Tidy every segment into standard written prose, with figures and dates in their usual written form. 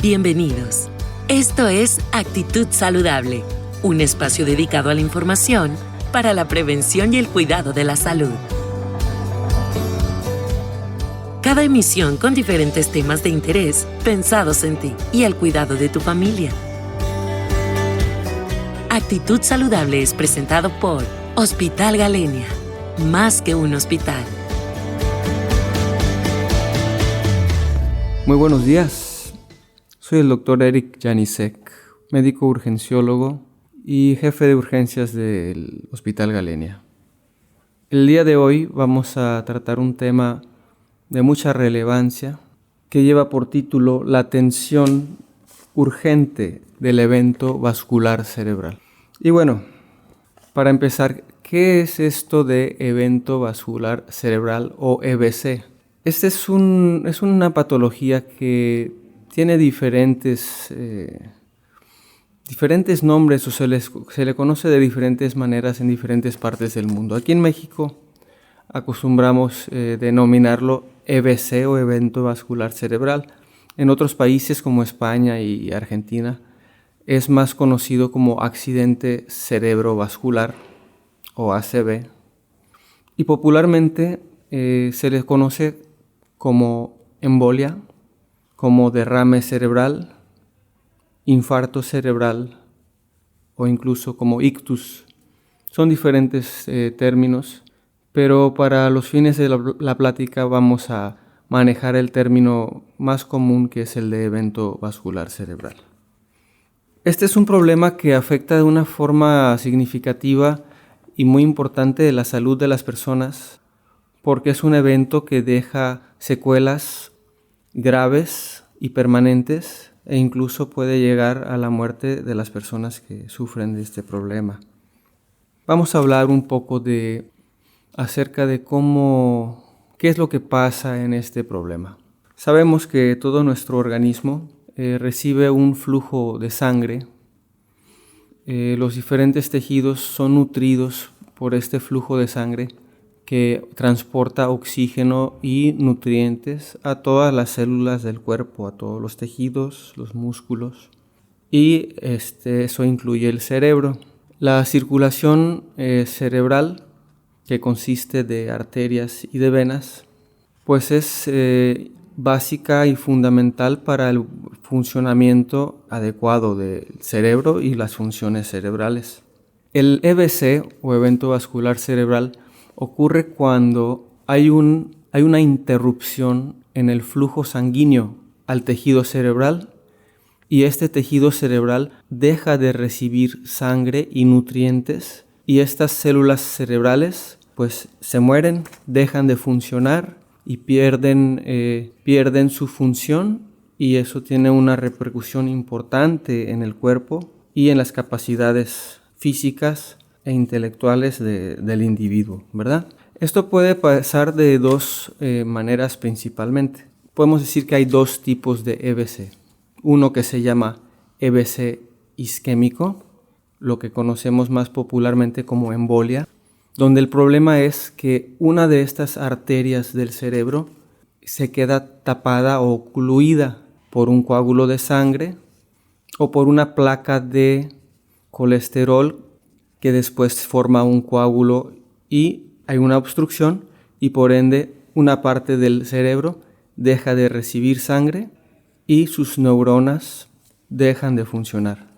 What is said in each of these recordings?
Bienvenidos. Esto es Actitud Saludable, un espacio dedicado a la información para la prevención y el cuidado de la salud. Cada emisión con diferentes temas de interés pensados en ti y el cuidado de tu familia. Actitud Saludable es presentado por Hospital Galenia, más que un hospital. Muy buenos días, soy el Dr. Eric Janisek, médico urgenciólogo y jefe de urgencias del Hospital Galenia. El día de hoy vamos a tratar un tema de mucha relevancia que lleva por título la atención urgente del evento vascular cerebral. Y bueno, para empezar, ¿qué es esto de evento vascular cerebral o EVC? Este es una patología que tiene diferentes nombres o se le conoce de diferentes maneras en diferentes partes del mundo. Aquí en México acostumbramos denominarlo EVC o evento vascular cerebral. En otros países como España y Argentina es más conocido como accidente cerebrovascular o ACV. Y popularmente se le conoce como embolia, como derrame cerebral, infarto cerebral o incluso como ictus. Son diferentes términos, pero para los fines de la plática vamos a manejar el término más común, que es el de evento vascular cerebral. Este es un problema que afecta de una forma significativa y muy importante de la salud de las personas, porque es un evento que deja secuelas graves y permanentes e incluso puede llegar a la muerte de las personas que sufren de este problema. Vamos a hablar un poco acerca de qué es lo que pasa en este problema. Sabemos que todo nuestro organismo recibe un flujo de sangre. Los diferentes tejidos son nutridos por este flujo de sangre que transporta oxígeno y nutrientes a todas las células del cuerpo, a todos los tejidos, los músculos, y eso incluye el cerebro. La circulación cerebral, que consiste de arterias y de venas, pues es básica y fundamental para el funcionamiento adecuado del cerebro y las funciones cerebrales. El EVC o evento vascular cerebral ocurre cuando hay una interrupción en el flujo sanguíneo al tejido cerebral y este tejido cerebral deja de recibir sangre y nutrientes y estas células cerebrales pues se mueren, dejan de funcionar y pierden su función, y eso tiene una repercusión importante en el cuerpo y en las capacidades físicas e intelectuales del individuo, ¿verdad? Esto puede pasar de dos maneras principalmente. Podemos decir que hay dos tipos de EVC. Uno que se llama EVC isquémico, lo que conocemos más popularmente como embolia, donde el problema es que una de estas arterias del cerebro se queda tapada o ocluida por un coágulo de sangre o por una placa de colesterol que después forma un coágulo y hay una obstrucción y por ende una parte del cerebro deja de recibir sangre y sus neuronas dejan de funcionar.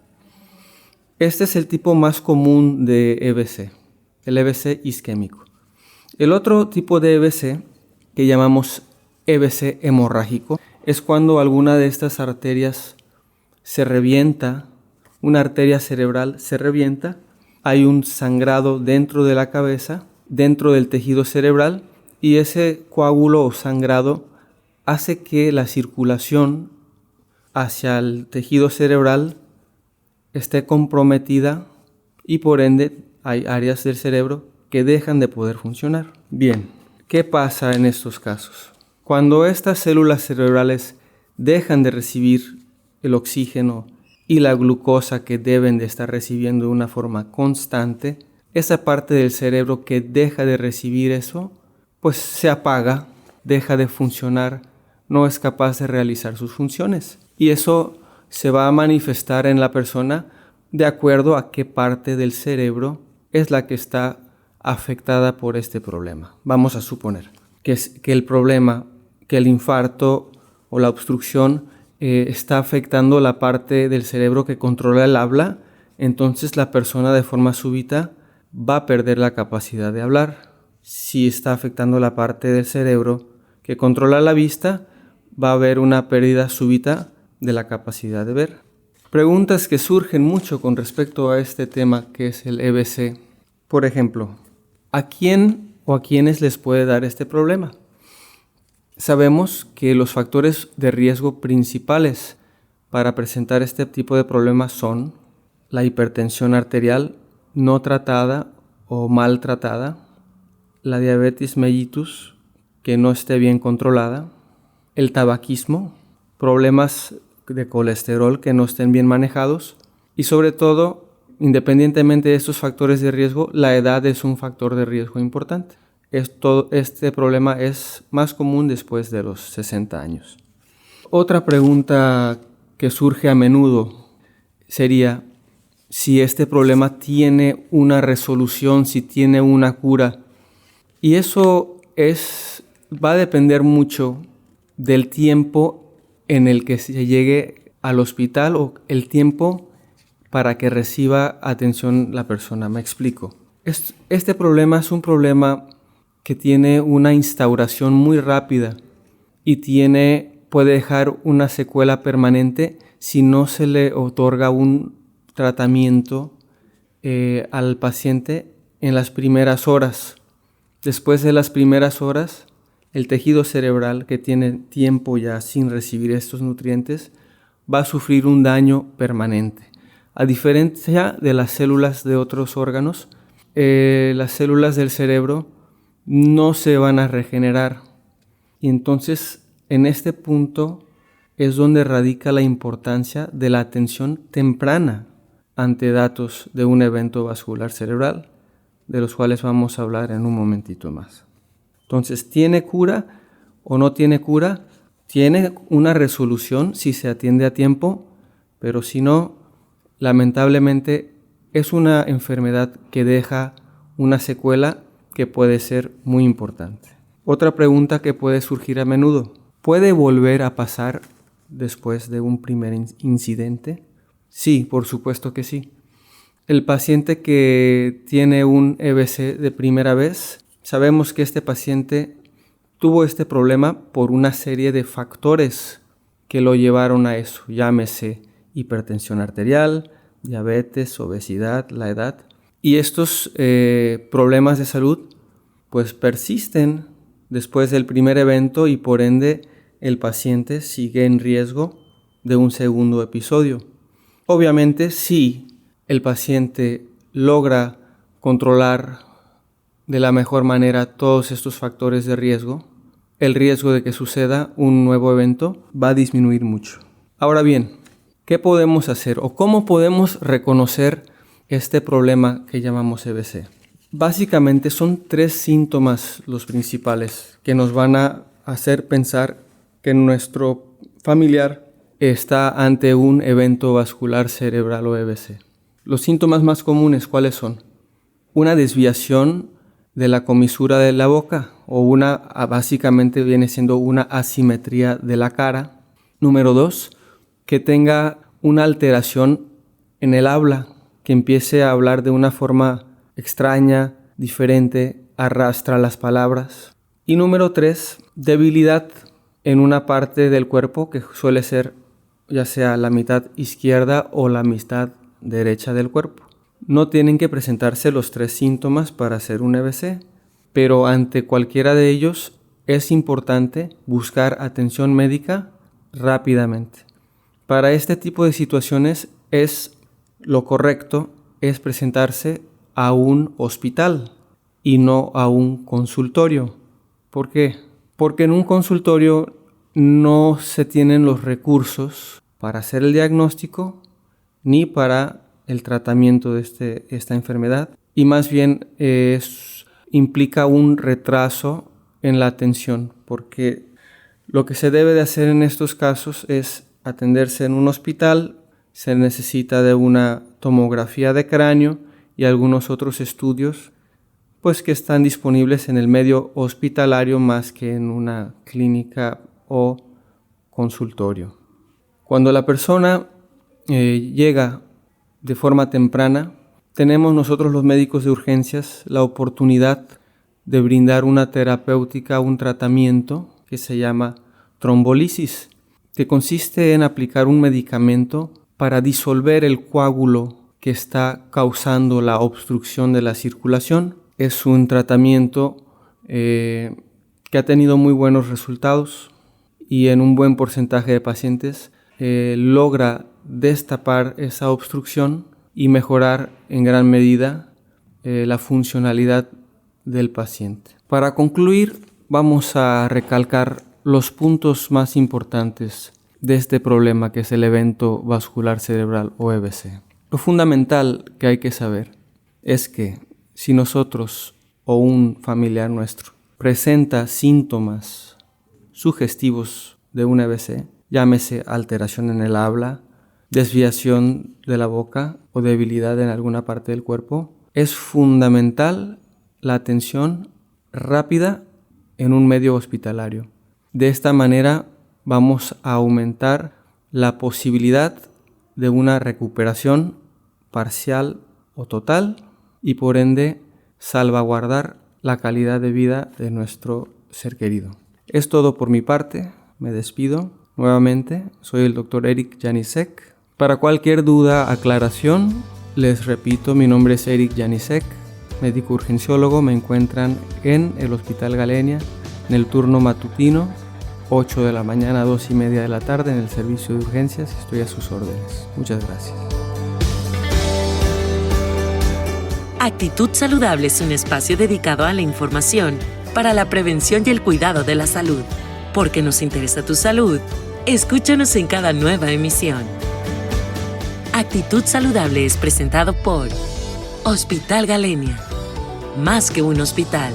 Este es el tipo más común de EVC, el EVC isquémico. El otro tipo de EVC, que llamamos EVC hemorrágico, es cuando alguna de estas arterias se revienta, una arteria cerebral se revienta, hay un sangrado dentro de la cabeza, dentro del tejido cerebral, y ese coágulo o sangrado hace que la circulación hacia el tejido cerebral esté comprometida y por ende hay áreas del cerebro que dejan de poder funcionar. Bien, ¿qué pasa en estos casos? Cuando estas células cerebrales dejan de recibir el oxígeno y la glucosa que deben de estar recibiendo de una forma constante, esa parte del cerebro que deja de recibir eso, pues se apaga, deja de funcionar no es capaz de realizar sus funciones. Y eso se va a manifestar en la persona de acuerdo a qué parte del cerebro es la que está afectada por este problema. Vamos a suponer que el problema, que el infarto o la obstrucción está afectando la parte del cerebro que controla el habla, entonces la persona de forma súbita va a perder la capacidad de hablar. Si está afectando la parte del cerebro que controla la vista, va a haber una pérdida súbita de la capacidad de ver. Preguntas que surgen mucho con respecto a este tema que es el EBC. Por ejemplo, ¿a quién o a quiénes les puede dar este problema? Sabemos que los factores de riesgo principales para presentar este tipo de problemas son la hipertensión arterial no tratada o mal tratada, la diabetes mellitus que no esté bien controlada, el tabaquismo, problemas de colesterol que no estén bien manejados y sobre todo, independientemente de estos factores de riesgo, la edad es un factor de riesgo importante. Este problema es más común después de los 60 años. Otra pregunta que surge a menudo sería si este problema tiene una resolución, si tiene una cura. Y eso va a depender mucho del tiempo en el que se llegue al hospital o el tiempo para que reciba atención la persona. Me explico. Este problema es un problema que tiene una instauración muy rápida y puede dejar una secuela permanente si no se le otorga un tratamiento al paciente en las primeras horas. Después de las primeras horas, el tejido cerebral que tiene tiempo ya sin recibir estos nutrientes va a sufrir un daño permanente. A diferencia de las células de otros órganos, las células del cerebro no se van a regenerar. Y entonces, en este punto es donde radica la importancia de la atención temprana ante datos de un evento vascular cerebral, de los cuales vamos a hablar en un momentito más. Entonces, ¿tiene cura o no tiene cura? Tiene una resolución si se atiende a tiempo, pero si no, lamentablemente es una enfermedad que deja una secuela que puede ser muy importante. Otra pregunta que puede surgir a menudo: ¿puede volver a pasar después de un primer incidente? Sí, por supuesto que sí. El paciente que tiene un EBC de primera vez, sabemos que este paciente tuvo este problema por una serie de factores que lo llevaron a eso. Llámese hipertensión arterial, diabetes, obesidad, la edad. Y estos problemas de salud pues persisten después del primer evento y por ende el paciente sigue en riesgo de un segundo episodio. Obviamente, si el paciente logra controlar de la mejor manera todos estos factores de riesgo, el riesgo de que suceda un nuevo evento va a disminuir mucho. Ahora bien, ¿qué podemos hacer o cómo podemos reconocer este problema que llamamos EBC? Básicamente son 3 síntomas los principales que nos van a hacer pensar que nuestro familiar está ante un evento vascular cerebral o EBC. Los síntomas más comunes, ¿cuáles son? Una desviación de la comisura de la boca o básicamente viene siendo una asimetría de la cara. Número 2, que tenga una alteración en el habla, que empiece a hablar de una forma extraña, diferente, arrastra las palabras. Y número 3, debilidad en una parte del cuerpo que suele ser ya sea la mitad izquierda o la mitad derecha del cuerpo. No tienen que presentarse los 3 síntomas para hacer un EBC, pero ante cualquiera de ellos es importante buscar atención médica rápidamente. Para este tipo de situaciones lo correcto es presentarse a un hospital y no a un consultorio. ¿Por qué? Porque en un consultorio no se tienen los recursos para hacer el diagnóstico ni para el tratamiento de esta enfermedad y más bien implica un retraso en la atención porque Lo que se debe de hacer en estos casos es atenderse en un hospital. Se necesita de una tomografía de cráneo y algunos otros estudios, pues que están disponibles en el medio hospitalario más que en una clínica o consultorio. Cuando la persona llega de forma temprana, tenemos nosotros los médicos de urgencias la oportunidad de brindar una terapéutica, un tratamiento que se llama trombolisis, que consiste en aplicar un medicamento para disolver el coágulo que está causando la obstrucción de la circulación. Es un tratamiento que ha tenido muy buenos resultados y en un buen porcentaje de pacientes logra destapar esa obstrucción y mejorar en gran medida la funcionalidad del paciente. Para concluir, vamos a recalcar los puntos más importantes de este problema que es el evento vascular cerebral o EVC. Lo fundamental que hay que saber es que si nosotros o un familiar nuestro presenta síntomas sugestivos de un EVC, llámese alteración en el habla, desviación de la boca o debilidad en alguna parte del cuerpo, es fundamental la atención rápida en un medio hospitalario. De esta manera vamos a aumentar la posibilidad de una recuperación parcial o total y por ende salvaguardar la calidad de vida de nuestro ser querido. Es todo por mi parte, me despido. Nuevamente, soy el Dr. Eric Janicek. Para cualquier duda, aclaración, les repito, mi nombre es Eric Janicek, médico urgenciólogo. Me encuentran en el Hospital Galenia, en el turno matutino, 8 de la mañana a 2:30 de la tarde, en el servicio de urgencias. Estoy a sus órdenes. Muchas gracias. Actitud Saludable es un espacio dedicado a la información para la prevención y el cuidado de la salud. Porque nos interesa tu salud, escúchanos en cada nueva emisión. Actitud Saludable es presentado por Hospital Galenia. Más que un hospital.